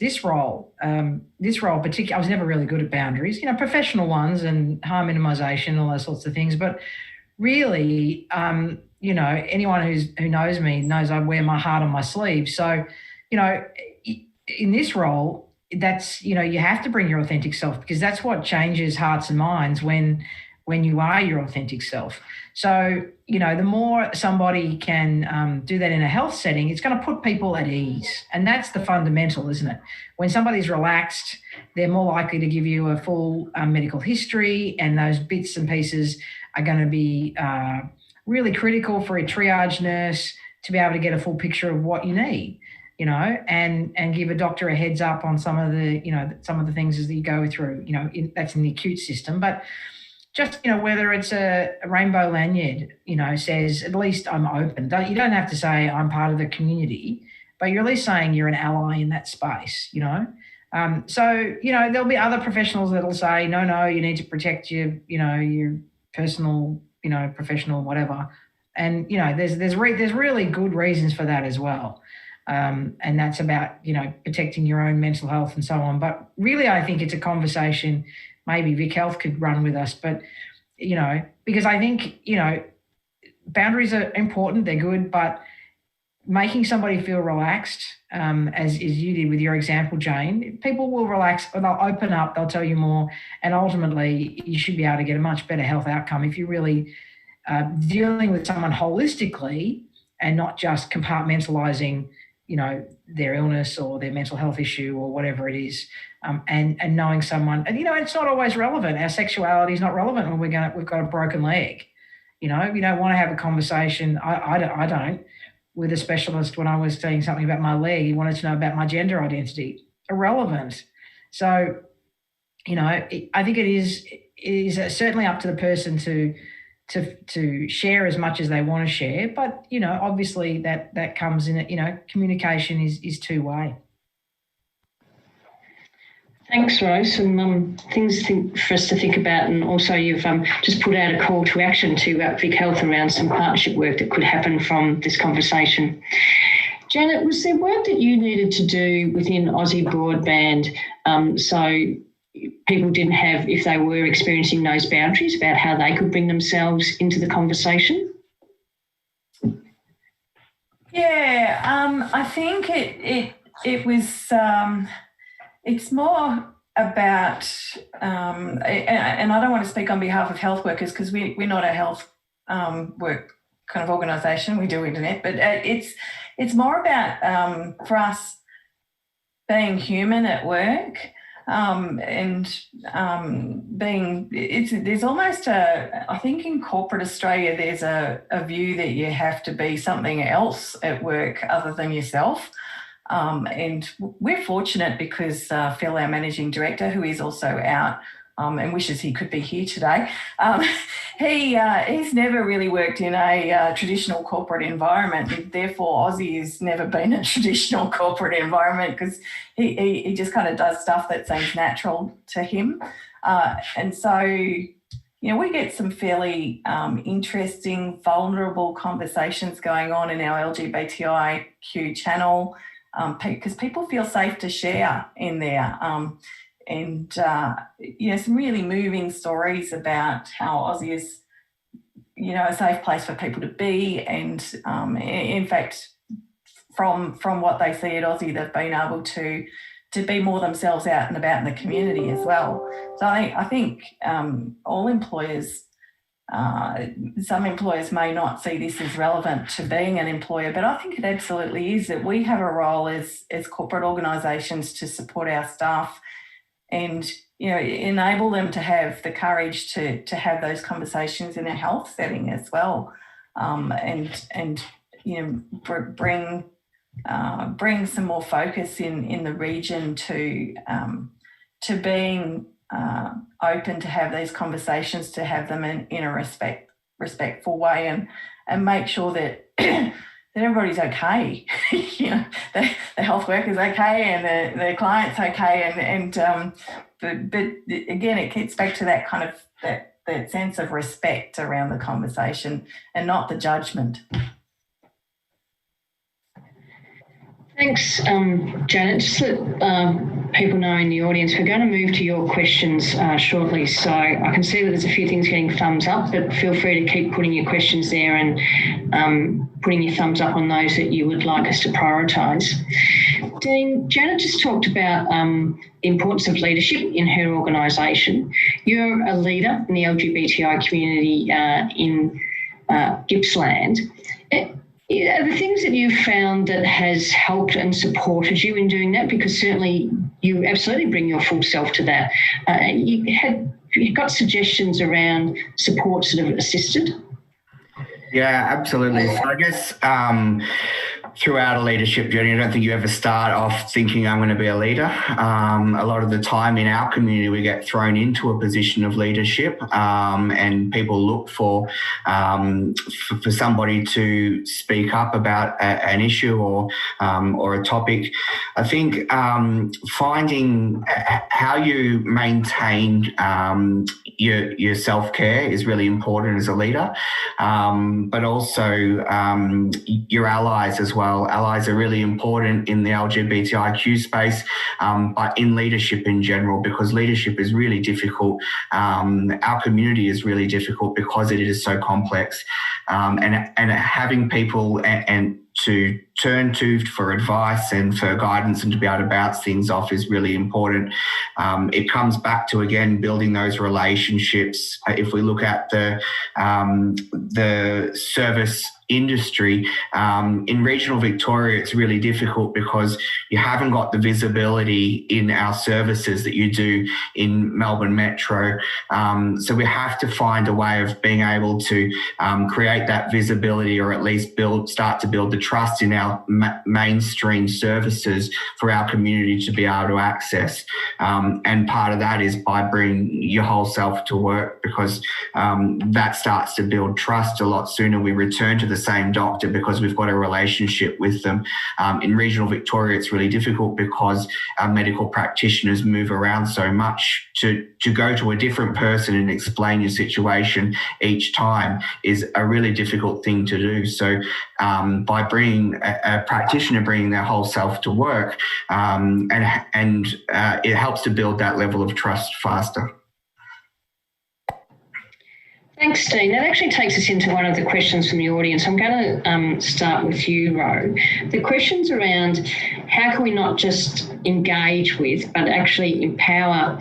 this role particularly, I was never really good at boundaries, professional ones and harm minimisation, all those sorts of things. But really, anyone who knows me knows I wear my heart on my sleeve. So, in this role, that's, you have to bring your authentic self, because that's what changes hearts and minds when you are your authentic self. So, the more somebody can do that in a health setting, it's going to put people at ease. And that's the fundamental, isn't it? When somebody's relaxed, they're more likely to give you a full medical history, and those bits and pieces are going to be really critical for a triage nurse to be able to get a full picture of what you need, and give a doctor a heads up on some of the things as you go through, that's in the acute system. But just, whether it's a rainbow lanyard, says at least I'm open. You don't have to say I'm part of the community, but you're at least saying you're an ally in that space, So, there'll be other professionals that'll say, no, you need to protect your personal, professional, whatever. And, there's really good reasons for that as well. And that's about, protecting your own mental health and so on. But really, I think it's a conversation maybe VicHealth could run with us. But, because I think, boundaries are important, they're good, but making somebody feel relaxed, as you did with your example, Jane, people will relax, they'll open up, they'll tell you more, and ultimately you should be able to get a much better health outcome if you're really dealing with someone holistically and not just compartmentalising, their illness or their mental health issue or whatever it is, and knowing someone. And, it's not always relevant. Our sexuality is not relevant when we've got a broken leg. You don't want to have a conversation. I don't. With a specialist when I was saying something about my leg, he wanted to know about my gender identity. Irrelevant. So, I think it is certainly up to the person to share as much as they want to share. But, obviously that comes in it, communication is two-way. Thanks, Rose. Some things for us to think about, and also you've just put out a call to action to VicHealth around some partnership work that could happen from this conversation. Janet, was there work that you needed to do within Aussie Broadband so people didn't have, if they were experiencing those boundaries, about how they could bring themselves into the conversation? Yeah, I think it was... it's more about, and I don't want to speak on behalf of health workers because we're not a health work kind of organisation. We do internet, but it's more about for us being human at work, and there's almost I think in corporate Australia there's a view that you have to be something else at work other than yourself. And we're fortunate because Phil, our managing director, who is also out and wishes he could be here today, he's never really worked in a traditional corporate environment. And therefore, Aussie has never been a traditional corporate environment because he just kind of does stuff that seems natural to him. And so, we get some fairly interesting, vulnerable conversations going on in our LGBTIQ channel. Because people feel safe to share in there. Some really moving stories about how Aussie is, a safe place for people to be. And in fact, from what they see at Aussie, they've been able to be more themselves out and about in the community as well. So I think all employers, some employers may not see this as relevant to being an employer, but I think it absolutely is, that we have a role as corporate organisations to support our staff and, you know, enable them to have the courage to have those conversations in a health setting as well, and you know, bring some more focus in the region to being open to have these conversations, to have them in a respectful way, and make sure that that everybody's okay. You know, the health worker's okay and the client's okay, but again, it gets back to that kind of that sense of respect around the conversation and not the judgment. Thanks, Janet. Just let people know in the audience, we're going to move to your questions shortly. So I can see that there's a few things getting thumbs up, but feel free to keep putting your questions there and putting your thumbs up on those that you would like us to prioritise. Dean, Janet just talked about the importance of leadership in her organisation. You're a leader in the LGBTI community in Gippsland. Are the things that you've found that has helped and supported you in doing that? Because certainly you absolutely bring your full self to that. You got suggestions around supports that have assisted? Yeah, absolutely. So I guess throughout a leadership journey, I don't think you ever start off thinking I'm going to be a leader. A lot of the time in our community, we get thrown into a position of leadership, and people look for somebody to speak up about an issue or a topic. I think finding how you maintain your self-care is really important as a leader, but also your allies as well. Allies are really important in the LGBTIQ space, but in leadership in general, because leadership is really difficult. Our community is really difficult because it is so complex, and having people and to turn to for advice and for guidance and to be able to bounce things off is really important. It comes back to, again, building those relationships. If we look at the service industry, in regional Victoria, it's really difficult because you haven't got the visibility in our services that you do in Melbourne Metro. So we have to find a way of being able to create that visibility, or at least start to build the trust in our mainstream services for our community to be able to access. And part of that is by bringing your whole self to work, because that starts to build trust a lot sooner. We return to the same doctor because we've got a relationship with them. In regional Victoria, it's really difficult because our medical practitioners move around so much. To go to a different person and explain your situation each time is a really difficult thing to do. So by bringing a practitioner bringing their whole self to work, and it helps to build that level of trust faster. Thanks, Dean. That actually takes us into one of the questions from the audience. I'm going to start with you, Ro. The question's around how can we not just engage with, but actually empower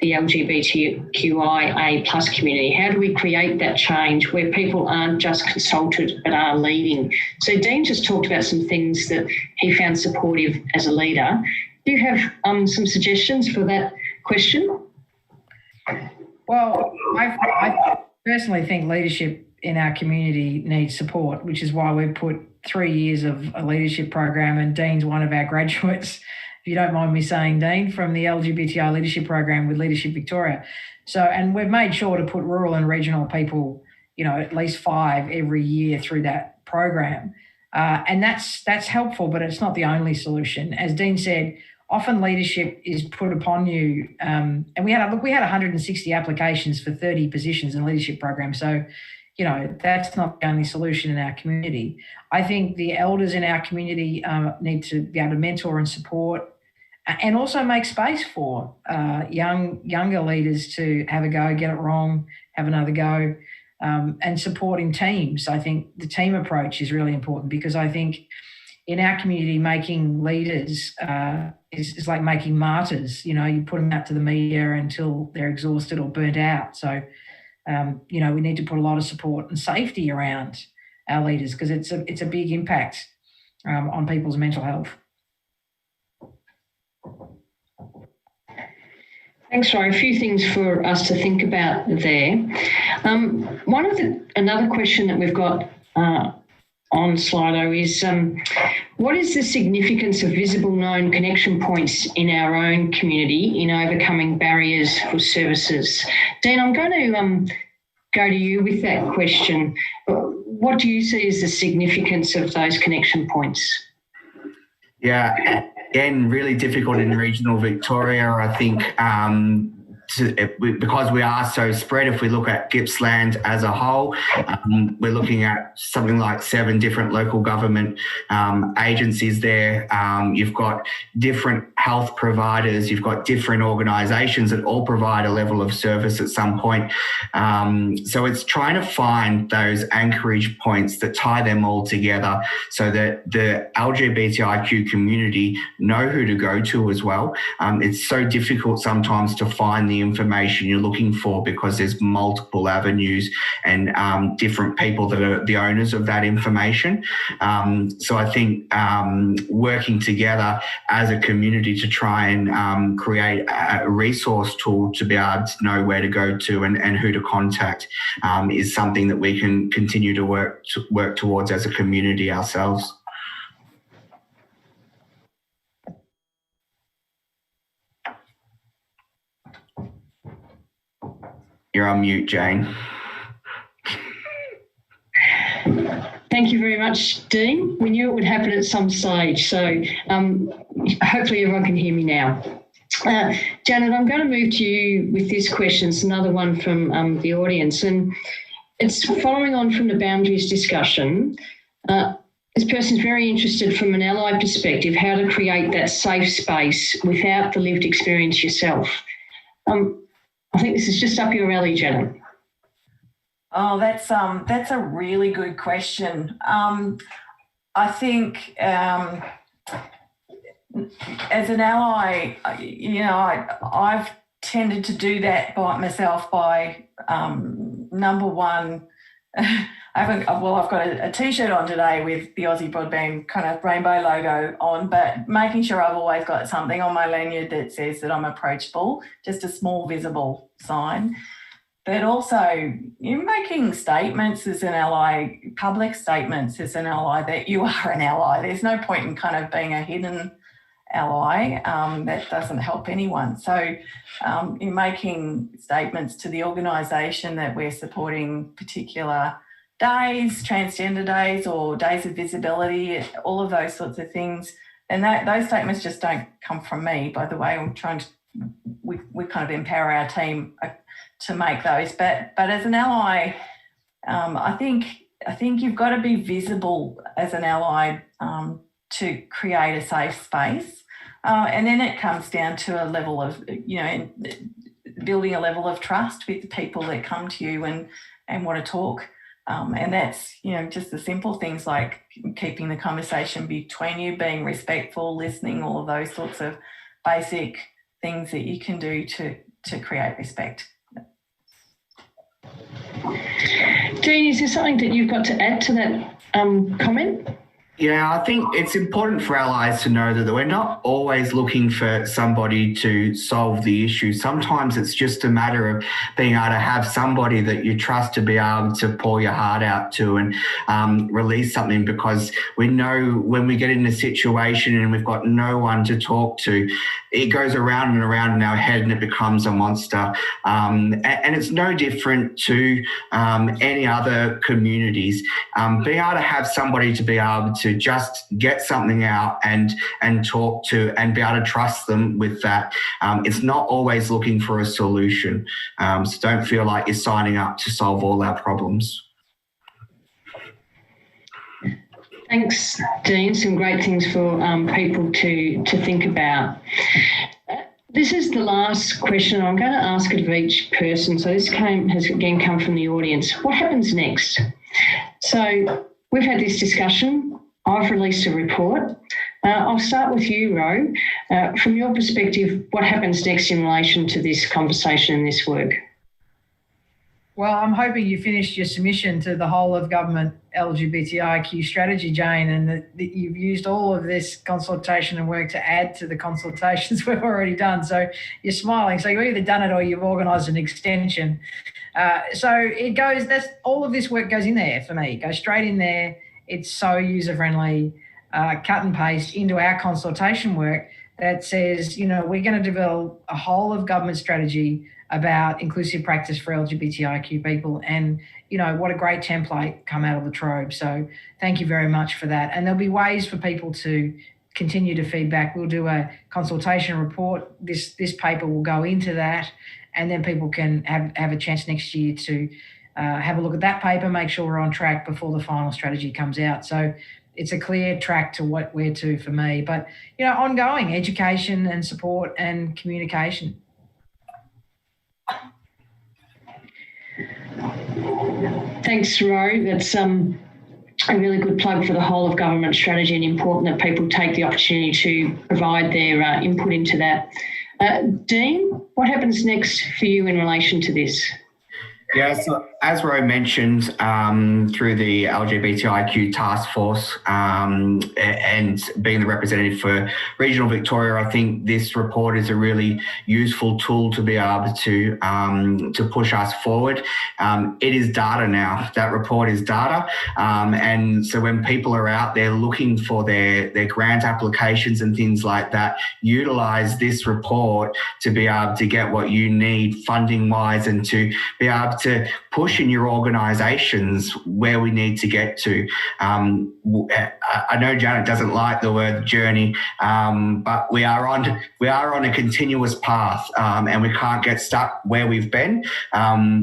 the LGBTQIA plus community? How do we create that change where people aren't just consulted but are leading? So Dean just talked about some things that he found supportive as a leader. Do you have some suggestions for that question? Well, I personally think leadership in our community needs support, which is why we've put 3 years of a leadership program, and Dean's one of our graduates, if you don't mind me saying, Dean, from the LGBTI leadership program with Leadership Victoria. So, and we've made sure to put rural and regional people, you know, at least 5 every year through that program. And that's helpful, but it's not the only solution. As Dean said, often leadership is put upon you. And we had 160 applications for 30 positions in the leadership program. So, you know, that's not the only solution in our community. I think the elders in our community need to be able to mentor and support, and also make space for younger leaders to have a go, get it wrong, have another go, and supporting teams. I think the team approach is really important, because I think in our community, making leaders is like making martyrs. You know, you put them out to the media until they're exhausted or burnt out. So, you know, we need to put a lot of support and safety around our leaders because it's a big impact on people's mental health. Thanks, Roy. A few things for us to think about there. Another question that we've got on Slido is what is the significance of visible known connection points in our own community in overcoming barriers for services? Dean, I'm going to go to you with that question. What do you see as the significance of those connection points? Yeah, again, really difficult in regional Victoria, I think, because we are so spread. If we look at Gippsland as a whole, we're looking at something like 7 different local government agencies there. You've got different health providers, you've got different organisations that all provide a level of service at some point. So it's trying to find those anchorage points that tie them all together so that the LGBTIQ community know who to go to as well. It's so difficult sometimes to find the information you're looking for because there's multiple avenues and different people that are the owners of that information. So I think working together as a community to try and create a resource tool to be able to know where to go to and who to contact is something that we can continue to work towards as a community ourselves. You're on mute, Jane. Thank you very much, Dean. We knew it would happen at some stage, so hopefully everyone can hear me now. Janet, I'm going to move to you with this question. It's another one from the audience, and it's following on from the boundaries discussion. This person's very interested from an ally perspective how to create that safe space without the lived experience yourself. I think this is just up your alley, Janet. Oh, that's a really good question. I think as an ally, you know, I've tended to do that by myself by number one. I've got a T-shirt on today with the Aussie Broadband kind of rainbow logo on, but making sure I've always got something on my lanyard that says that I'm approachable, just a small visible sign. But also, you're making statements as an ally, public statements as an ally that you are an ally. There's no point in kind of being a hidden ally. That doesn't help anyone. So you're making statements to the organisation that we're supporting particular days, transgender days or days of visibility, all of those sorts of things. And those statements just don't come from me, by the way. We kind of empower our team to make those. But as an ally, I think you've got to be visible as an ally to create a safe space. And then it comes down to a level of, you know, building a level of trust with the people that come to you and want to talk. And that's, you know, just the simple things like keeping the conversation between you, being respectful, listening, all of those sorts of basic things that you can do to create respect. Dean, is there something that you've got to add to that comment? Yeah, I think it's important for allies to know that we're not always looking for somebody to solve the issue. Sometimes it's just a matter of being able to have somebody that you trust to be able to pour your heart out to and release something, because we know when we get in a situation and we've got no one to talk to, it goes around and around in our head and it becomes a monster. And it's no different to any other communities. Being able to have somebody to be able to just get something out and talk to and be able to trust them with that. It's not always looking for a solution. So don't feel like you're signing up to solve all our problems. Thanks, Dean. Some great things for people to think about. This is the last question. I'm going to ask it of each person. So this has again come from the audience. What happens next? So we've had this discussion. I've released a report. I'll start with you, Ro. From your perspective, what happens next in relation to this conversation and this work? Well, I'm hoping you finished your submission to the whole of government LGBTIQ strategy, Jane, and that you've used all of this consultation and work to add to the consultations we've already done. So you're smiling. So you've either done it or you've organised an extension. So it goes, that's all of this work goes in there for me. It goes straight in there. It's so user-friendly, cut and paste into our consultation work that says, you know, we're going to develop a whole of government strategy about inclusive practice for LGBTIQ people. And, you know, what a great template come out of Latrobe. So thank you very much for that. And there'll be ways for people to continue to feedback. We'll do a consultation report. This paper will go into that, and then people can have a chance next year to have a look at that paper, make sure we're on track before the final strategy comes out. So it's a clear track to where to for me. But, you know, ongoing education and support and communication. Thanks, Ro. That's a really good plug for the whole of government strategy, and important that people take the opportunity to provide their input into that. Dean, what happens next for you in relation to this? Yeah, so as Ro mentioned, through the LGBTIQ Taskforce and being the representative for regional Victoria, I think this report is a really useful tool to be able to push us forward. It is data now. That report is data. And so when people are out there looking for their grant applications and things like that, utilise this report to be able to get what you need funding-wise and to be able to push in your organisations where we need to get to. I know Janet doesn't like the word journey, but we are on a continuous path, and we can't get stuck where we've been.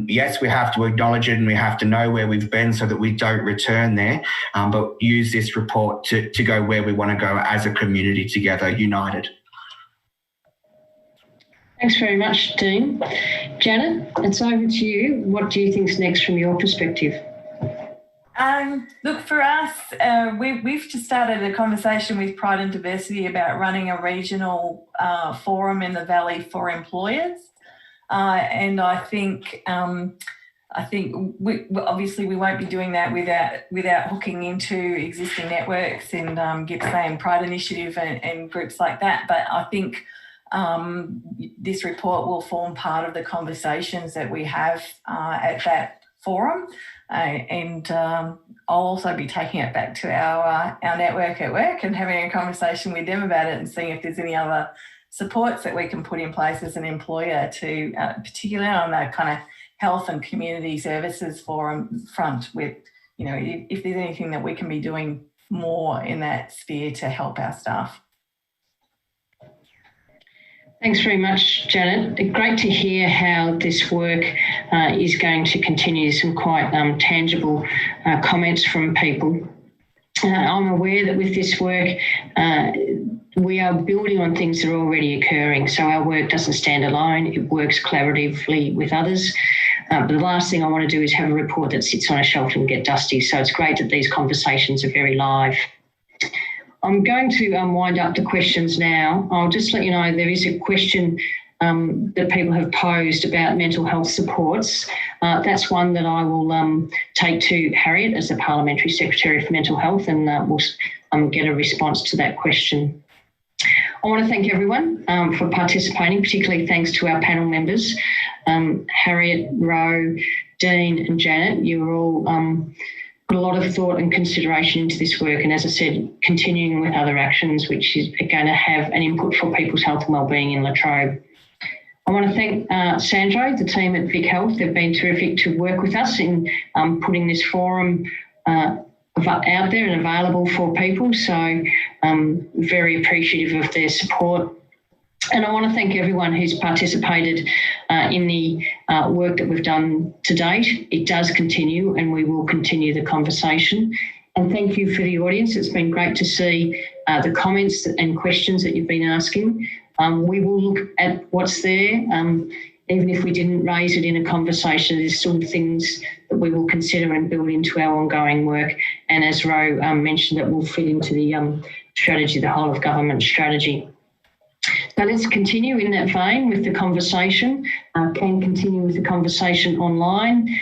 Yes, we have to acknowledge it and we have to know where we've been so that we don't return there, but use this report to go where we want to go as a community together, united. Thanks very much, Dean. Janet, it's over to you. What do you think's next from your perspective? Look, for us, we've just started a conversation with Pride and Diversity about running a regional forum in the Valley for employers, and I think we obviously we won't be doing that without hooking into existing networks and Gippsland Pride Initiative and groups like that. But I think this report will form part of the conversations that we have at that forum, and I'll also be taking it back to our network at work and having a conversation with them about it and seeing if there's any other supports that we can put in place as an employer to, particularly on that kind of health and community services forum front, with, you know, if there's anything that we can be doing more in that sphere to help our staff. Thanks very much, Janet. Great to hear how this work is going to continue. Some quite tangible comments from people. I'm aware that with this work, we are building on things that are already occurring. So our work doesn't stand alone. It works collaboratively with others. But the last thing I want to do is have a report that sits on a shelf and get dusty. So it's great that these conversations are very live. I'm going to wind up the questions now. I'll just let you know there is a question that people have posed about mental health supports. That's one that I will take to Harriet as the Parliamentary Secretary for Mental Health, and we'll get a response to that question. I want to thank everyone for participating, particularly thanks to our panel members, Harriet, Ro, Dean and Janet. You were all put a lot of thought and consideration into this work, and as I said, continuing with other actions which is going to have an input for people's health and wellbeing in Latrobe. I want to thank Sandro, the team at VicHealth. They've been terrific to work with us in putting this forum out there and available for people, so very appreciative of their support. And I want to thank everyone who's participated in the work that we've done to date. It does continue, and we will continue the conversation. And thank you for the audience. It's been great to see the comments and questions that you've been asking. We will look at what's there even if we didn't raise it in a conversation, there's still things that we will consider and build into our ongoing work. And as Ro mentioned, that will fit into the strategy, the whole of government strategy. So let's continue in that vein with the conversation. Can continue with the conversation online.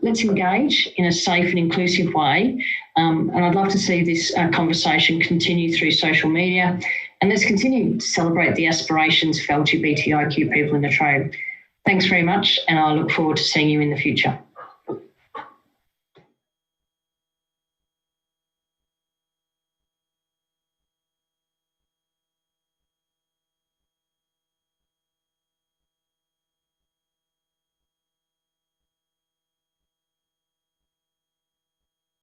Let's engage in a safe and inclusive way. And I'd love to see this conversation continue through social media. And let's continue to celebrate the aspirations for LGBTIQ people in Latrobe. Thanks very much, and I look forward to seeing you in the future.